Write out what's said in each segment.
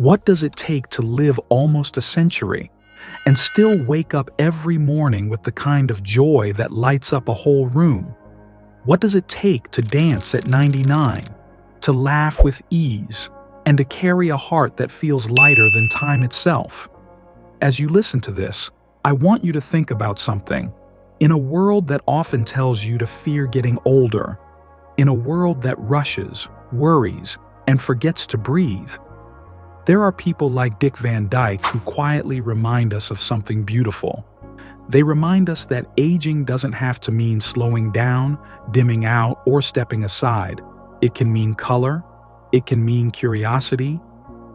What does it take to live almost a century and still wake up every morning with the kind of joy that lights up a whole room? What does it take to dance at 99, to laugh with ease, and to carry a heart that feels lighter than time itself? As you listen to this, I want you to think about something. In a world that often tells you to fear getting older, in a world that rushes, worries, and forgets to breathe, there are people like Dick Van Dyke who quietly remind us of something beautiful. They remind us that aging doesn't have to mean slowing down, dimming out, or stepping aside. It can mean color, it can mean curiosity,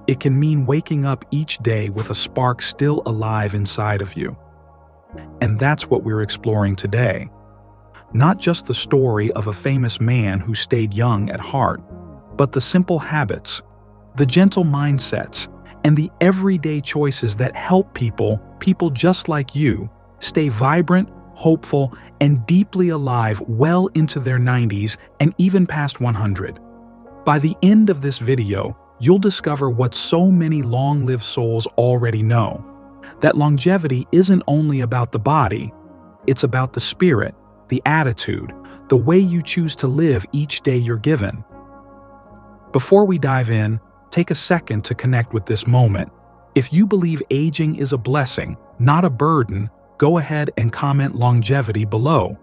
it can mean waking up each day with a spark still alive inside of you. And that's what we're exploring today. Not just the story of a famous man who stayed young at heart, but the simple habits, the gentle mindsets, and the everyday choices that help people just like you, stay vibrant, hopeful, and deeply alive well into their 90s and even past 100. By the end of this video, you'll discover what so many long-lived souls already know, that longevity isn't only about the body, it's about the spirit, the attitude, the way you choose to live each day you're given. Before we dive in, take a second to connect with this moment. If you believe aging is a blessing, not a burden, go ahead and comment longevity below.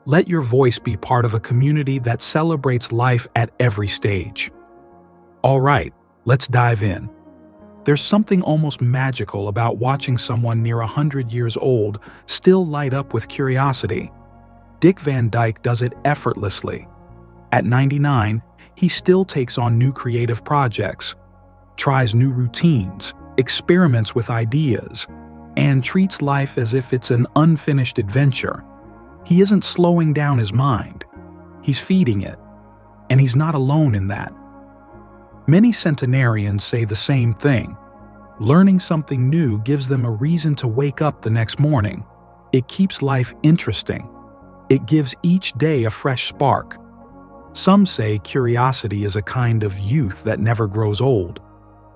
Let your voice be part of a community that celebrates life at every stage. All right, let's dive in. There's something almost magical about watching someone near 100 years old still light up with curiosity. Dick Van Dyke does it effortlessly. At 99, he still takes on new creative projects, tries new routines, experiments with ideas, and treats life as if it's an unfinished adventure. He isn't slowing down his mind. He's feeding it. And he's not alone in that. Many centenarians say the same thing. Learning something new gives them a reason to wake up the next morning. It keeps life interesting. It gives each day a fresh spark. Some say curiosity is a kind of youth that never grows old.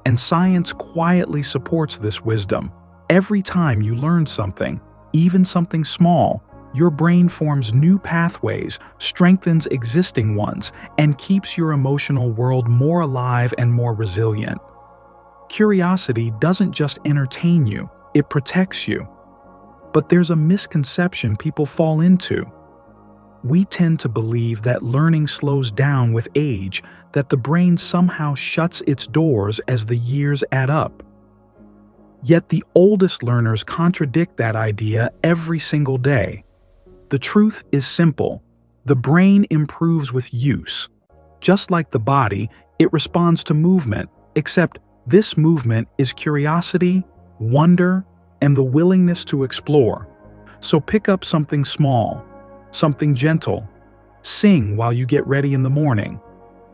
And science quietly supports this wisdom. Every time you learn something, even something small, your brain forms new pathways, strengthens existing ones, and keeps your emotional world more alive and more resilient. Curiosity doesn't just entertain you, it protects you. But there's a misconception people fall into. We tend to believe that learning slows down with age, that the brain somehow shuts its doors as the years add up. Yet the oldest learners contradict that idea every single day. The truth is simple. The brain improves with use. Just like the body, it responds to movement, except this movement is curiosity, wonder, and the willingness to explore. So pick up something small, something gentle. Sing while you get ready in the morning.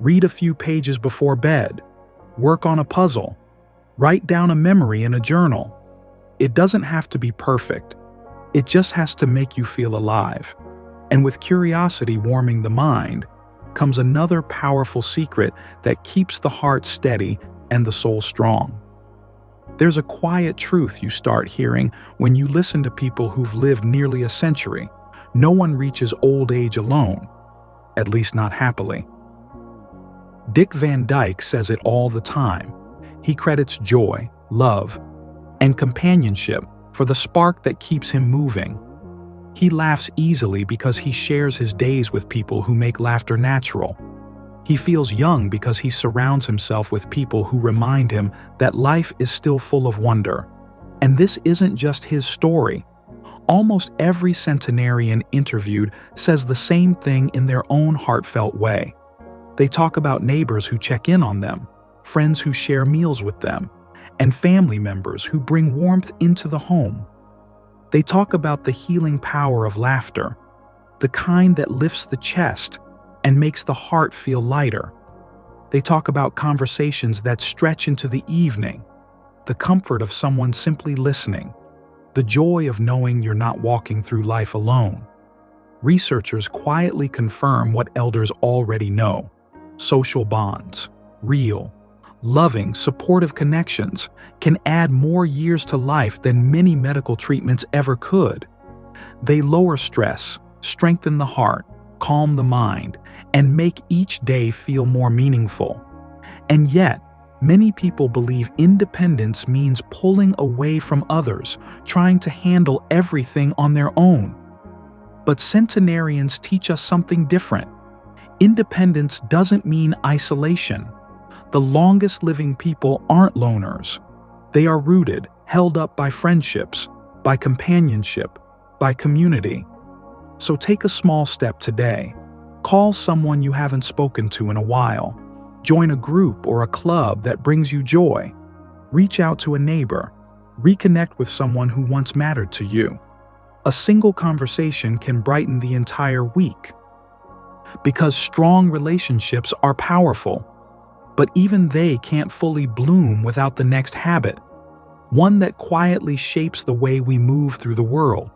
Read a few pages before bed. Work on a puzzle. Write down a memory in a journal. It doesn't have to be perfect. It just has to make you feel alive. And with curiosity warming the mind, comes another powerful secret that keeps the heart steady and the soul strong. There's a quiet truth you start hearing when you listen to people who've lived nearly a century. No one reaches old age alone, at least not happily. Dick Van Dyke says it all the time. He credits joy, love, and companionship for the spark that keeps him moving. He laughs easily because he shares his days with people who make laughter natural. He feels young because he surrounds himself with people who remind him that life is still full of wonder. And this isn't just his story. Almost every centenarian interviewed says the same thing in their own heartfelt way. They talk about neighbors who check in on them, friends who share meals with them, and family members who bring warmth into the home. They talk about the healing power of laughter, the kind that lifts the chest and makes the heart feel lighter. They talk about conversations that stretch into the evening, the comfort of someone simply listening, the joy of knowing you're not walking through life alone. Researchers quietly confirm what elders already know. Social bonds, real, loving, supportive connections can add more years to life than many medical treatments ever could. They lower stress, strengthen the heart, calm the mind, and make each day feel more meaningful. And yet, many people believe independence means pulling away from others, trying to handle everything on their own. But centenarians teach us something different. Independence doesn't mean isolation. The longest living people aren't loners. They are rooted, held up by friendships, by companionship, by community. So take a small step today. Call someone you haven't spoken to in a while. Join a group or a club that brings you joy. Reach out to a neighbor. Reconnect with someone who once mattered to you. A single conversation can brighten the entire week. Because strong relationships are powerful, but even they can't fully bloom without the next habit, one that quietly shapes the way we move through the world.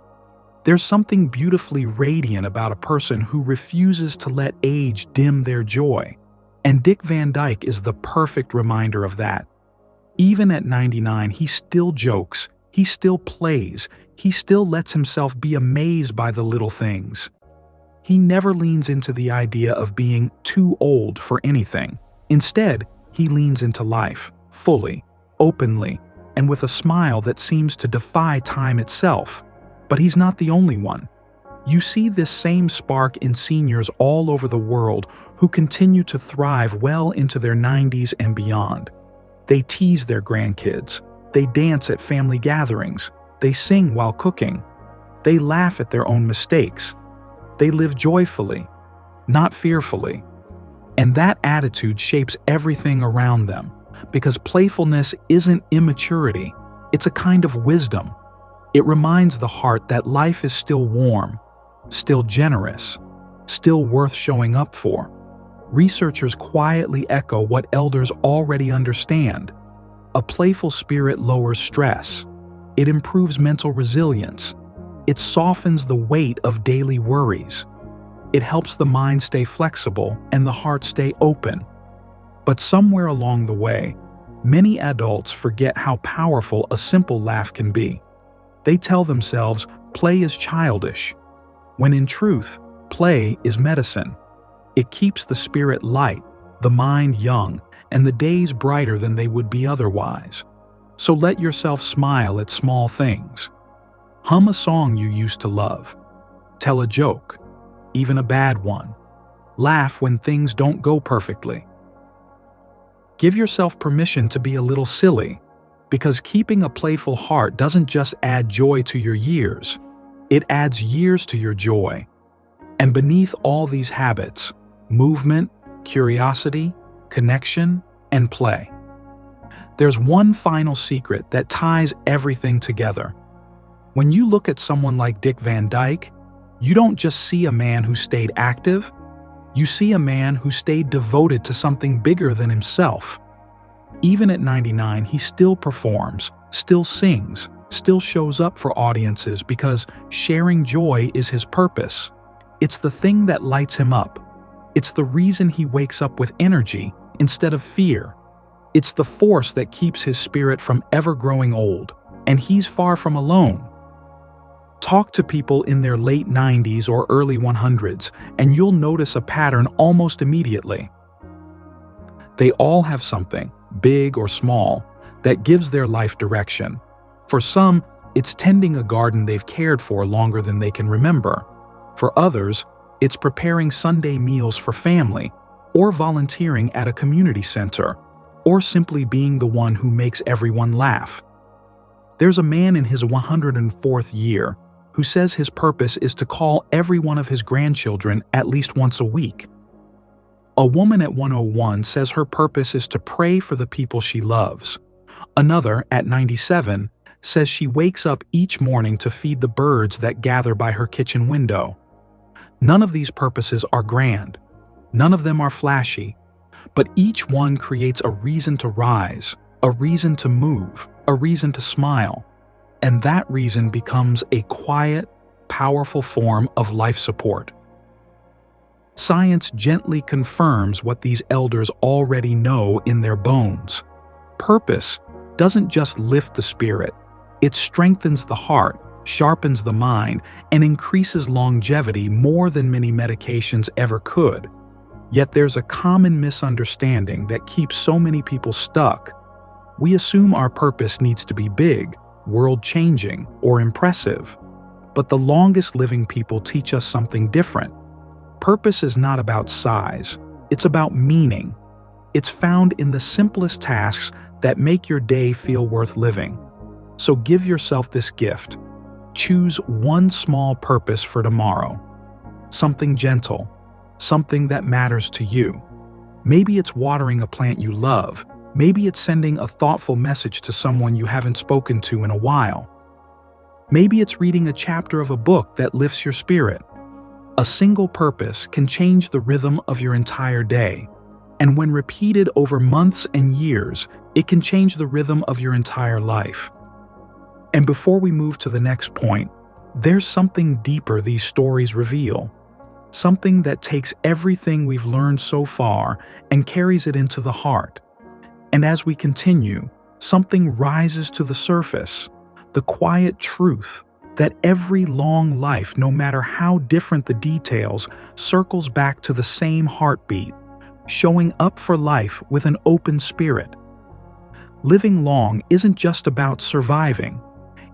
There's something beautifully radiant about a person who refuses to let age dim their joy. And Dick Van Dyke is the perfect reminder of that. Even at 99, he still jokes, he still plays, he still lets himself be amazed by the little things. He never leans into the idea of being too old for anything. Instead, he leans into life, fully, openly, and with a smile that seems to defy time itself. But he's not the only one. You see this same spark in seniors all over the world who continue to thrive well into their 90s and beyond. They tease their grandkids. They dance at family gatherings. They sing while cooking. They laugh at their own mistakes. They live joyfully, not fearfully. And that attitude shapes everything around them, because playfulness isn't immaturity, it's a kind of wisdom. It reminds the heart that life is still warm, still generous, still worth showing up for. Researchers quietly echo what elders already understand. A playful spirit lowers stress. It improves mental resilience. It softens the weight of daily worries. It helps the mind stay flexible and the heart stay open. But somewhere along the way, many adults forget how powerful a simple laugh can be. They tell themselves play is childish, when in truth, play is medicine. It keeps the spirit light, the mind young, and the days brighter than they would be otherwise. So let yourself smile at small things. Hum a song you used to love. Tell a joke, even a bad one. Laugh when things don't go perfectly. Give yourself permission to be a little silly, because keeping a playful heart doesn't just add joy to your years, it adds years to your joy. And beneath all these habits, movement, curiosity, connection, and play, there's one final secret that ties everything together. When you look at someone like Dick Van Dyke, you don't just see a man who stayed active, you see a man who stayed devoted to something bigger than himself. Even at 99, he still performs, still sings, still shows up for audiences because sharing joy is his purpose. It's the thing that lights him up. It's the reason he wakes up with energy instead of fear. It's the force that keeps his spirit from ever growing old, and he's far from alone. Talk to people in their late 90s or early 100s, and you'll notice a pattern almost immediately. They all have something, big or small, that gives their life direction. For some, it's tending a garden they've cared for longer than they can remember. For others, it's preparing Sunday meals for family, or volunteering at a community center, or simply being the one who makes everyone laugh. There's a man in his 104th year who says his purpose is to call every one of his grandchildren at least once a week. A woman at 101 says her purpose is to pray for the people she loves. Another, at 97, says she wakes up each morning to feed the birds that gather by her kitchen window. None of these purposes are grand. None of them are flashy. But each one creates a reason to rise, a reason to move, a reason to smile. And that reason becomes a quiet, powerful form of life support. Science gently confirms what these elders already know in their bones. Purpose doesn't just lift the spirit, it strengthens the heart, sharpens the mind, and increases longevity more than many medications ever could. Yet there's a common misunderstanding that keeps so many people stuck. We assume our purpose needs to be big, world-changing, or impressive. But the longest living people teach us something different. Purpose is not about size, it's about meaning. It's found in the simplest tasks that make your day feel worth living. So give yourself this gift. Choose one small purpose for tomorrow. Something gentle, something that matters to you. Maybe it's watering a plant you love. Maybe it's sending a thoughtful message to someone you haven't spoken to in a while. Maybe it's reading a chapter of a book that lifts your spirit. A single purpose can change the rhythm of your entire day. And when repeated over months and years, it can change the rhythm of your entire life. And before we move to the next point, there's something deeper these stories reveal. Something that takes everything we've learned so far and carries it into the heart. And as we continue, something rises to the surface, the quiet truth that every long life, no matter how different the details, circles back to the same heartbeat, showing up for life with an open spirit. Living long isn't just about surviving.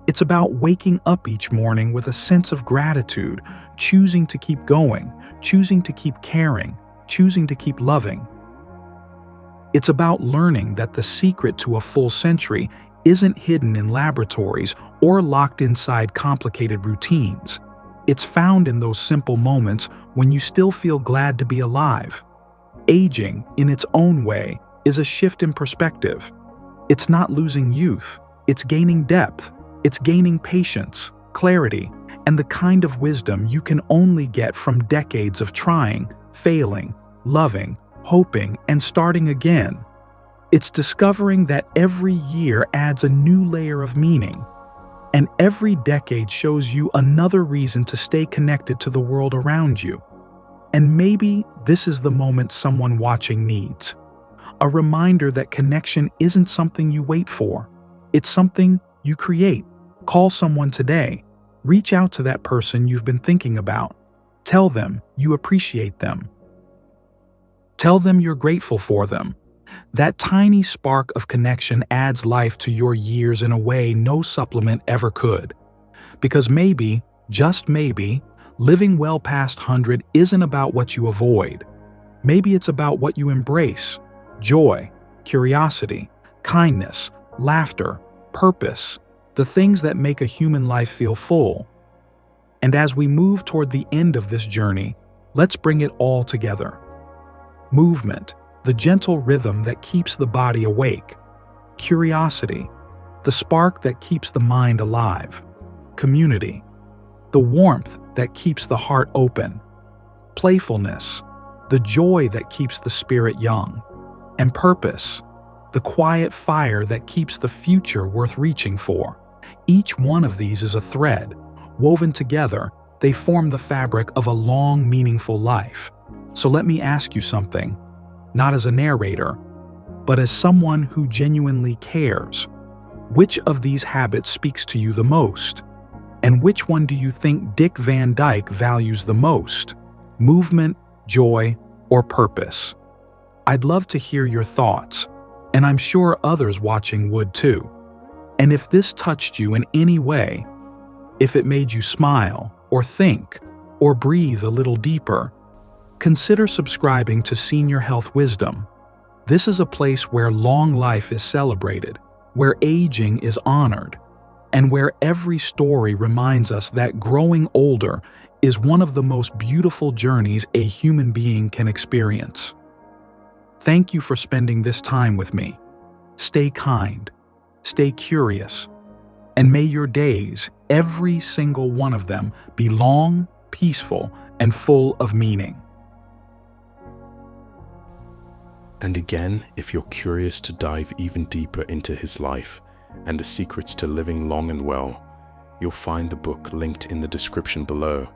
It's about waking up each morning with a sense of gratitude, choosing to keep going, choosing to keep caring, choosing to keep loving. It's about learning that the secret to a full century isn't hidden in laboratories or locked inside complicated routines. It's found in those simple moments when you still feel glad to be alive. Aging, in its own way, is a shift in perspective. It's not losing youth, it's gaining depth. It's gaining patience, clarity, and the kind of wisdom you can only get from decades of trying, failing, loving, hoping, and starting again. It's discovering that every year adds a new layer of meaning, and every decade shows you another reason to stay connected to the world around you. And maybe this is the moment someone watching needs. A reminder that connection isn't something you wait for. It's something you create. Call someone today. Reach out to that person you've been thinking about. Tell them you appreciate them. Tell them you're grateful for them. That tiny spark of connection adds life to your years in a way no supplement ever could. Because maybe, just maybe, living well past 100 isn't about what you avoid. Maybe it's about what you embrace. Joy, curiosity, kindness, laughter, purpose. The things that make a human life feel full. And as we move toward the end of this journey, let's bring it all together. Movement, the gentle rhythm that keeps the body awake. Curiosity, the spark that keeps the mind alive. Community, the warmth that keeps the heart open. Playfulness, the joy that keeps the spirit young. And purpose, the quiet fire that keeps the future worth reaching for. Each one of these is a thread. Woven together, they form the fabric of a long, meaningful life. So let me ask you something, not as a narrator, but as someone who genuinely cares. Which of these habits speaks to you the most? And which one do you think Dick Van Dyke values the most? Movement, joy, or purpose? I'd love to hear your thoughts, and I'm sure others watching would too. And if this touched you in any way, if it made you smile, or think, or breathe a little deeper, consider subscribing to Senior Health Wisdom. This is a place where long life is celebrated, where aging is honored, and where every story reminds us that growing older is one of the most beautiful journeys a human being can experience. Thank you for spending this time with me. Stay kind. Stay curious, and may your days, every single one of them, be long, peaceful, and full of meaning. And again, if you're curious to dive even deeper into his life and the secrets to living long and well, you'll find the book linked in the description below,